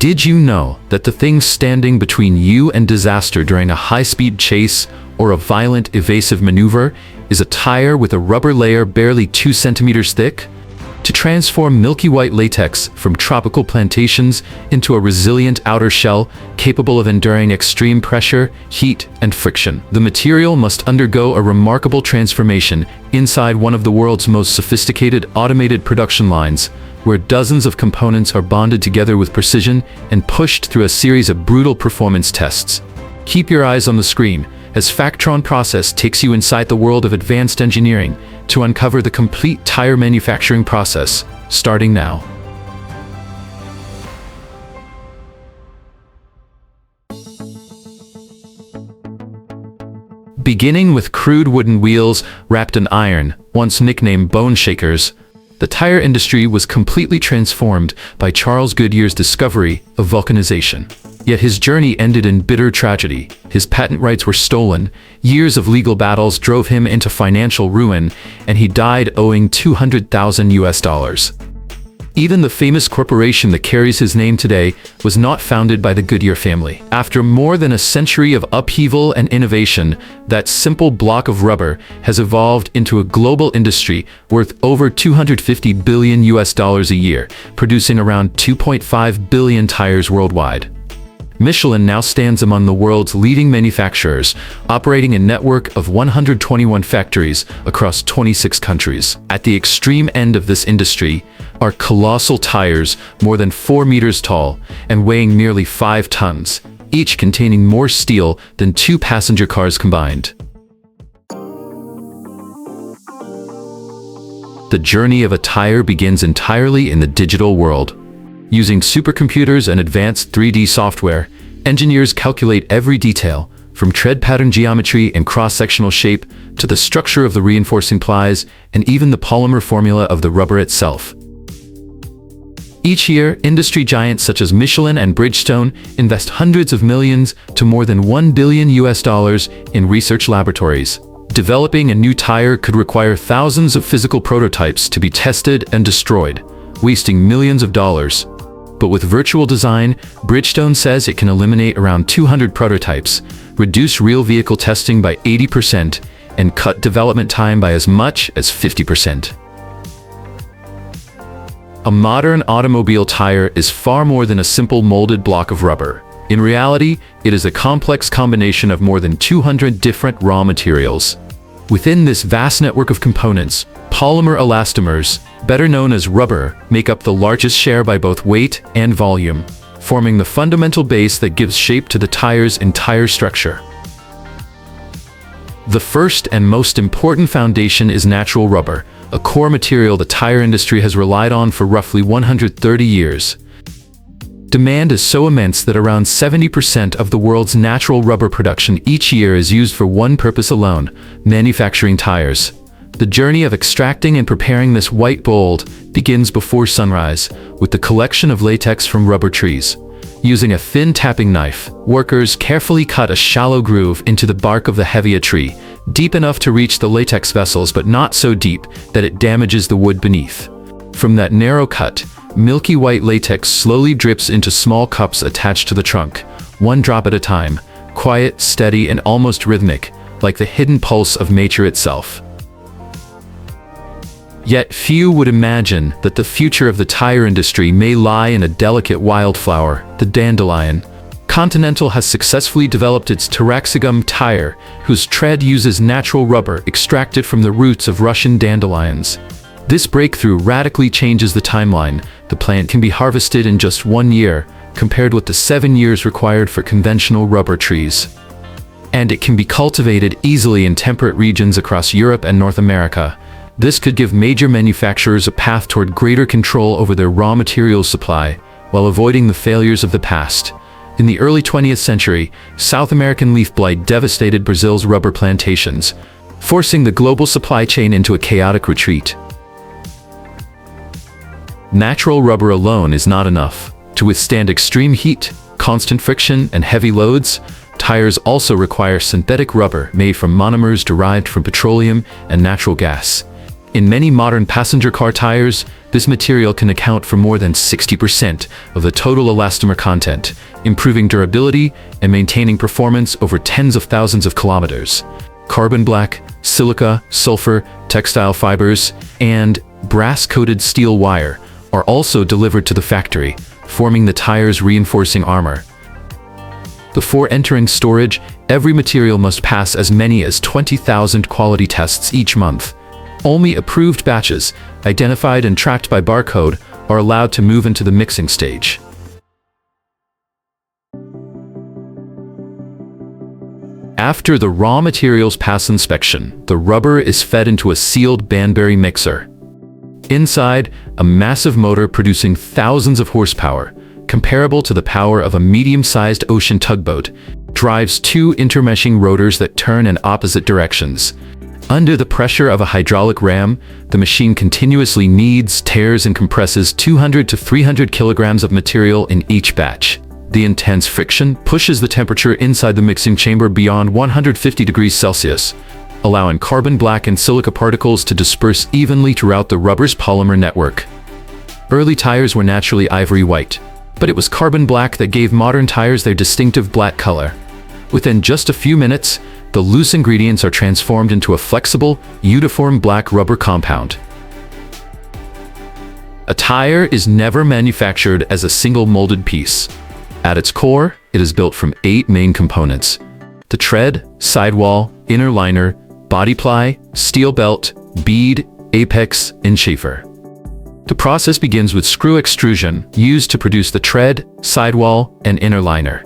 Did you know that the thing standing between you and disaster during a high-speed chase or a violent evasive maneuver is a tire with a rubber layer barely 2 centimeters thick? To transform milky white latex from tropical plantations into a resilient outer shell capable of enduring extreme pressure, heat, and friction, the material must undergo a remarkable transformation inside one of the world's most sophisticated automated production lines, where dozens of components are bonded together with precision and pushed through a series of brutal performance tests. Keep your eyes on the screen as Factron Process takes you inside the world of advanced engineering to uncover the complete tire manufacturing process, starting now. Beginning with crude wooden wheels wrapped in iron, once nicknamed bone shakers, the tire industry was completely transformed by Charles Goodyear's discovery of vulcanization. Yet his journey ended in bitter tragedy. His patent rights were stolen, years of legal battles drove him into financial ruin, and he died owing $200,000. Even the famous corporation that carries his name today was not founded by the Goodyear family. After more than a century of upheaval and innovation, that simple block of rubber has evolved into a global industry worth over $250 billion a year, producing around 2.5 billion tires worldwide. Michelin now stands among the world's leading manufacturers, operating a network of 121 factories across 26 countries. At the extreme end of this industry are colossal tires more than 4 meters tall and weighing nearly 5 tons, each containing more steel than 2 passenger cars combined. The journey of a tire begins entirely in the digital world. Using supercomputers and advanced 3D software, engineers calculate every detail, from tread pattern geometry and cross-sectional shape to the structure of the reinforcing plies and even the polymer formula of the rubber itself. Each year, industry giants such as Michelin and Bridgestone invest hundreds of millions to more than $1 billion in research laboratories. Developing a new tire could require thousands of physical prototypes to be tested and destroyed, wasting millions of dollars. But with virtual design, Bridgestone says it can eliminate around 200 prototypes, reduce real vehicle testing by 80%, and cut development time by as much as 50%. A modern automobile tire is far more than a simple molded block of rubber. In reality, it is a complex combination of more than 200 different raw materials. Within this vast network of components, polymer elastomers, better known as rubber, make up the largest share by both weight and volume, forming the fundamental base that gives shape to the tire's entire structure. The first and most important foundation is natural rubber, a core material the tire industry has relied on for roughly 130 years. Demand is so immense that around 70% of the world's natural rubber production each year is used for one purpose alone: manufacturing tires. The journey of extracting and preparing this white gold begins before sunrise, with the collection of latex from rubber trees. Using a thin tapping knife, workers carefully cut a shallow groove into the bark of the heavier tree, deep enough to reach the latex vessels but not so deep that it damages the wood beneath. From that narrow cut, milky white latex slowly drips into small cups attached to the trunk, one drop at a time, quiet, steady, and almost rhythmic, like the hidden pulse of nature itself. Yet few would imagine that the future of the tire industry may lie in a delicate wildflower, the dandelion. Continental has successfully developed its Taraxacum tire, whose tread uses natural rubber extracted from the roots of Russian dandelions. This breakthrough radically changes the timeline. The plant can be harvested in just 1 year, compared with the 7 years required for conventional rubber trees. And it can be cultivated easily in temperate regions across Europe and North America. This could give major manufacturers a path toward greater control over their raw materials supply, while avoiding the failures of the past. In the early 20th century, South American leaf blight devastated Brazil's rubber plantations, forcing the global supply chain into a chaotic retreat. Natural rubber alone is not enough. To withstand extreme heat, constant friction, and heavy loads, tires also require synthetic rubber made from monomers derived from petroleum and natural gas. In many modern passenger car tires, this material can account for more than 60% of the total elastomer content, improving durability and maintaining performance over tens of thousands of kilometers. Carbon black, silica, sulfur, textile fibers, and brass-coated steel wire are also delivered to the factory, forming the tire's reinforcing armor. Before entering storage, every material must pass as many as 20,000 quality tests each month. Only approved batches, identified and tracked by barcode, are allowed to move into the mixing stage. After the raw materials pass inspection, the rubber is fed into a sealed Banbury mixer. Inside, a massive motor producing thousands of horsepower, comparable to the power of a medium-sized ocean tugboat, drives two intermeshing rotors that turn in opposite directions. Under the pressure of a hydraulic ram, the machine continuously kneads, tears, and compresses 200 to 300 kilograms of material in each batch. The intense friction pushes the temperature inside the mixing chamber beyond 150 degrees Celsius, allowing carbon black and silica particles to disperse evenly throughout the rubber's polymer network. Early tires were naturally ivory white, but it was carbon black that gave modern tires their distinctive black color. Within just a few minutes, the loose ingredients are transformed into a flexible, uniform black rubber compound. A tire is never manufactured as a single molded piece. At its core, it is built from 8 main components: the tread, sidewall, inner liner, body ply, steel belt, bead, apex, and chamfer. The process begins with screw extrusion, used to produce the tread, sidewall, and inner liner.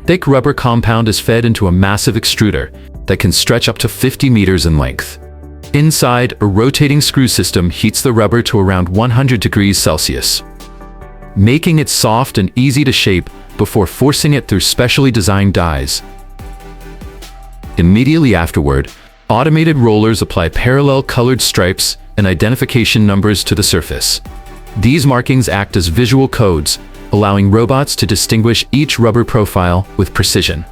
Thick rubber compound is fed into a massive extruder that can stretch up to 50 meters in length. Inside, a rotating screw system heats the rubber to around 100 degrees Celsius, making it soft and easy to shape before forcing it through specially designed dies. Immediately afterward, automated rollers apply parallel colored stripes and identification numbers to the surface. These markings act as visual codes, allowing robots to distinguish each rubber profile with precision.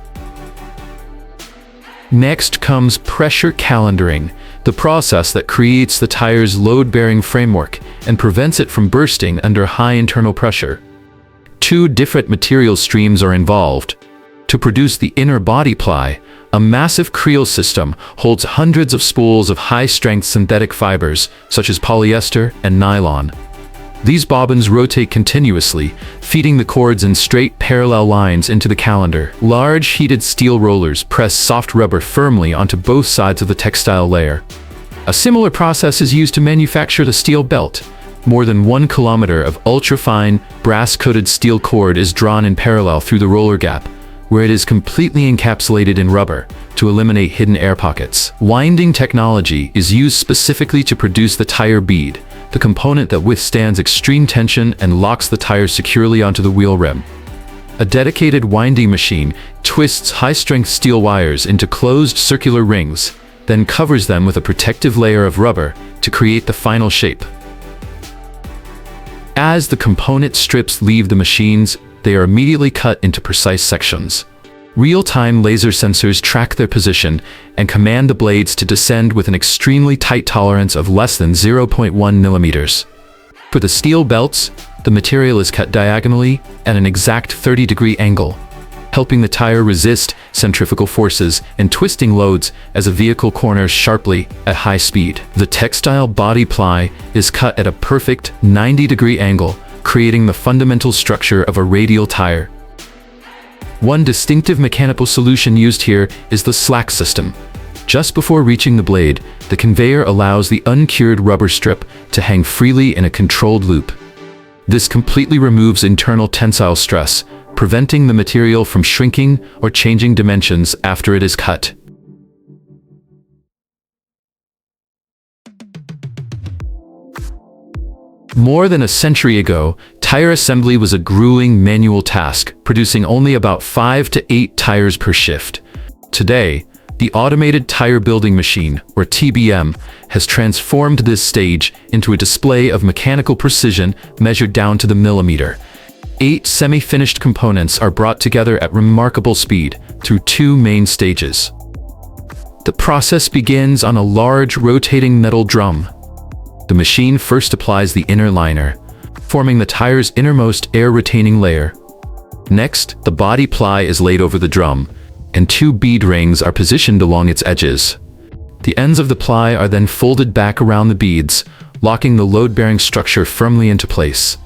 Next comes pressure calendaring, the process that creates the tire's load-bearing framework and prevents it from bursting under high internal pressure. 2 different material streams are involved. To produce the inner body ply, a massive creel system holds hundreds of spools of high-strength synthetic fibers, such as polyester and nylon. These bobbins rotate continuously, feeding the cords in straight parallel lines into the calender. Large heated steel rollers press soft rubber firmly onto both sides of the textile layer. A similar process is used to manufacture the steel belt. More than 1 kilometer of ultra-fine, brass-coated steel cord is drawn in parallel through the roller gap, where it is completely encapsulated in rubber to eliminate hidden air pockets. Winding technology is used specifically to produce the tire bead, the component that withstands extreme tension and locks the tire securely onto the wheel rim. A dedicated winding machine twists high-strength steel wires into closed circular rings, then covers them with a protective layer of rubber to create the final shape. As the component strips leave the machines, they are immediately cut into precise sections. Real-time laser sensors track their position and command the blades to descend with an extremely tight tolerance of less than 0.1 millimeters. For the steel belts, the material is cut diagonally at an exact 30-degree angle, helping the tire resist centrifugal forces and twisting loads as a vehicle corners sharply at high speed. The textile body ply is cut at a perfect 90-degree angle, creating the fundamental structure of a radial tire. One distinctive mechanical solution used here is the slack system. Just before reaching the blade, the conveyor allows the uncured rubber strip to hang freely in a controlled loop. This completely removes internal tensile stress, preventing the material from shrinking or changing dimensions after it is cut. More than a century ago, tire assembly was a grueling manual task, producing only about 5 to 8 tires per shift. Today, the automated tire building machine, or TBM, has transformed this stage into a display of mechanical precision measured down to the millimeter. 8 semi-finished components are brought together at remarkable speed through 2 main stages. The process begins on a large rotating metal drum. The machine first applies the inner liner, forming the tire's innermost air-retaining layer. Next, the body ply is laid over the drum, and two bead rings are positioned along its edges. The ends of the ply are then folded back around the beads, locking the load-bearing structure firmly into place.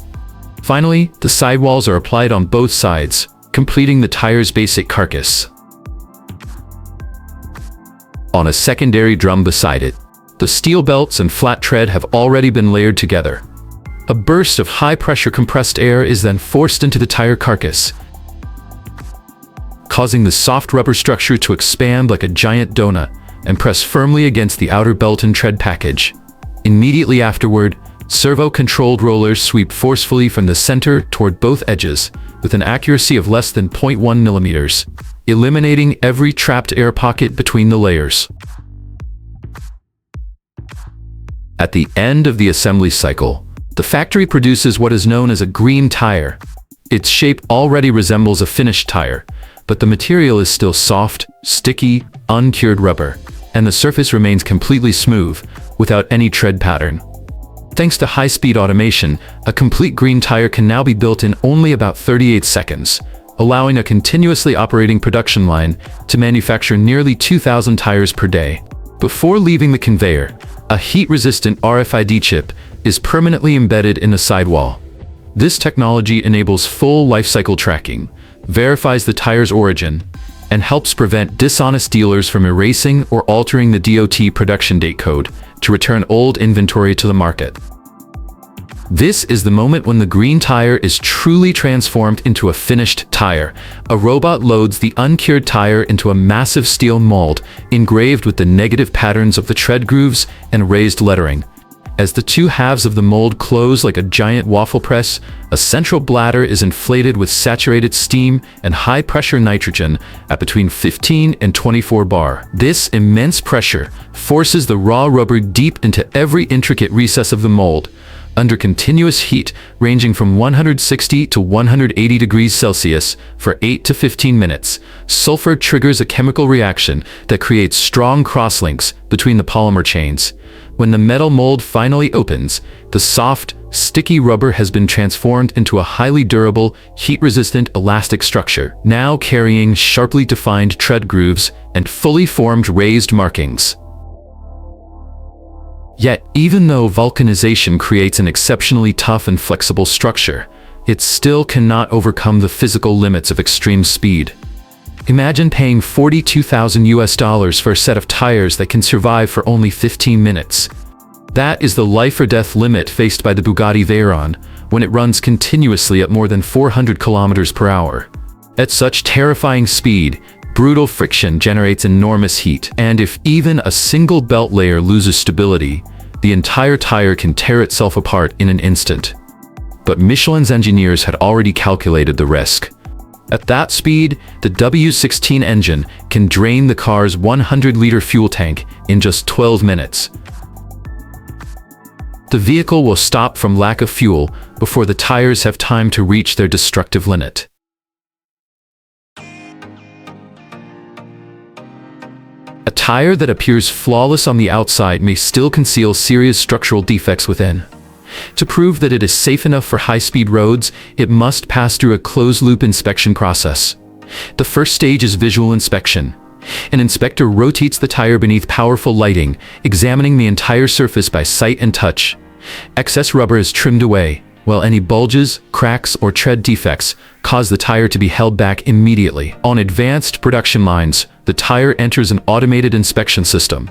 Finally, the sidewalls are applied on both sides, completing the tire's basic carcass. On a secondary drum beside it, the steel belts and flat tread have already been layered together. A burst of high-pressure compressed air is then forced into the tire carcass, causing the soft rubber structure to expand like a giant donut and press firmly against the outer belt and tread package. Immediately afterward, servo-controlled rollers sweep forcefully from the center toward both edges with an accuracy of less than 0.1 millimeters, eliminating every trapped air pocket between the layers. At the end of the assembly cycle, the factory produces what is known as a green tire. Its shape already resembles a finished tire, but the material is still soft, sticky, uncured rubber, and the surface remains completely smooth, without any tread pattern. Thanks to high-speed automation, a complete green tire can now be built in only about 38 seconds, allowing a continuously operating production line to manufacture nearly 2,000 tires per day. Before leaving the conveyor, a heat-resistant RFID chip is permanently embedded in the sidewall. This technology enables full lifecycle tracking, verifies the tire's origin, and helps prevent dishonest dealers from erasing or altering the DOT production date code to return old inventory to the market. This is the moment when the green tire is truly transformed into a finished tire. A robot loads the uncured tire into a massive steel mold engraved with the negative patterns of the tread grooves and raised lettering. As the two halves of the mold close like a giant waffle press, a central bladder is inflated with saturated steam and high-pressure nitrogen at between 15 and 24 bar. This immense pressure forces the raw rubber deep into every intricate recess of the mold. Under continuous heat ranging from 160 to 180 degrees Celsius for 8 to 15 minutes, sulfur triggers a chemical reaction that creates strong crosslinks between the polymer chains. When the metal mold finally opens, the soft, sticky rubber has been transformed into a highly durable, heat-resistant elastic structure, now carrying sharply defined tread grooves and fully formed raised markings. Yet, even though vulcanization creates an exceptionally tough and flexible structure, it still cannot overcome the physical limits of extreme speed. Imagine paying $42,000 for a set of tires that can survive for only 15 minutes. That is the life or death limit faced by the Bugatti Veyron when it runs continuously at more than 400 kilometers per hour. At such terrifying speed, brutal friction generates enormous heat, and if even a single belt layer loses stability, the entire tire can tear itself apart in an instant. But Michelin's engineers had already calculated the risk. At that speed, the W16 engine can drain the car's 100-liter fuel tank in just 12 minutes. The vehicle will stop from lack of fuel before the tires have time to reach their destructive limit. A tire that appears flawless on the outside may still conceal serious structural defects within. To prove that it is safe enough for high-speed roads, it must pass through a closed-loop inspection process. The first stage is visual inspection. An inspector rotates the tire beneath powerful lighting, examining the entire surface by sight and touch. Excess rubber is trimmed away, while any bulges, cracks, or tread defects cause the tire to be held back immediately. On advanced production lines, the tire enters an automated inspection system.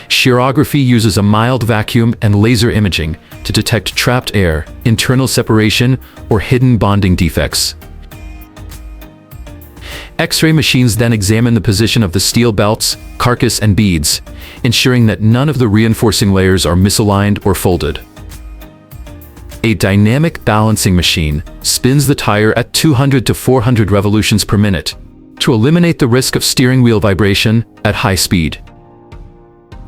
Shearography uses a mild vacuum and laser imaging to detect trapped air, internal separation, or hidden bonding defects. X-ray machines then examine the position of the steel belts, carcass, and beads, ensuring that none of the reinforcing layers are misaligned or folded. A dynamic balancing machine spins the tire at 200 to 400 revolutions per minute to eliminate the risk of steering wheel vibration at high speed.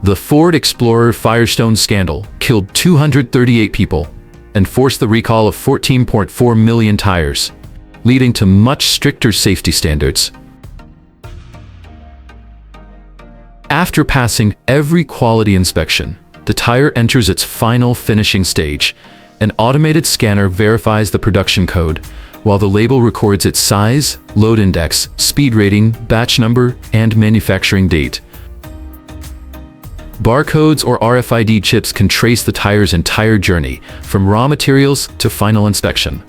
The Ford Explorer Firestone scandal killed 238 people and forced the recall of 14.4 million tires, leading to much stricter safety standards. After passing every quality inspection, the tire enters its final finishing stage. An automated scanner verifies the production code, while the label records its size, load index, speed rating, batch number, and manufacturing date. Barcodes or RFID chips can trace the tire's entire journey, from raw materials to final inspection,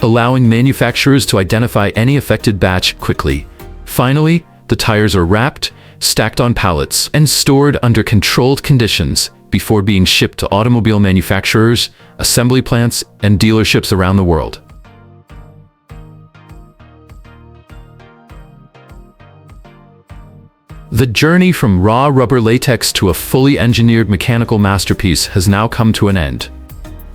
allowing manufacturers to identify any affected batch quickly. Finally, the tires are wrapped, stacked on pallets, and stored under controlled conditions before being shipped to automobile manufacturers, assembly plants, and dealerships around the world. The journey from raw rubber latex to a fully engineered mechanical masterpiece has now come to an end.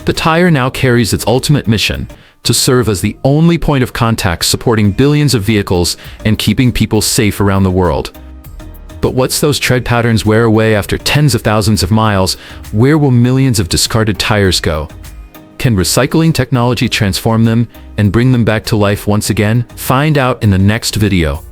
The tire now carries its ultimate mission: to serve as the only point of contact supporting billions of vehicles and keeping people safe around the world. But once those tread patterns wear away after tens of thousands of miles, where will millions of discarded tires go? Can recycling technology transform them and bring them back to life once again? Find out in the next video.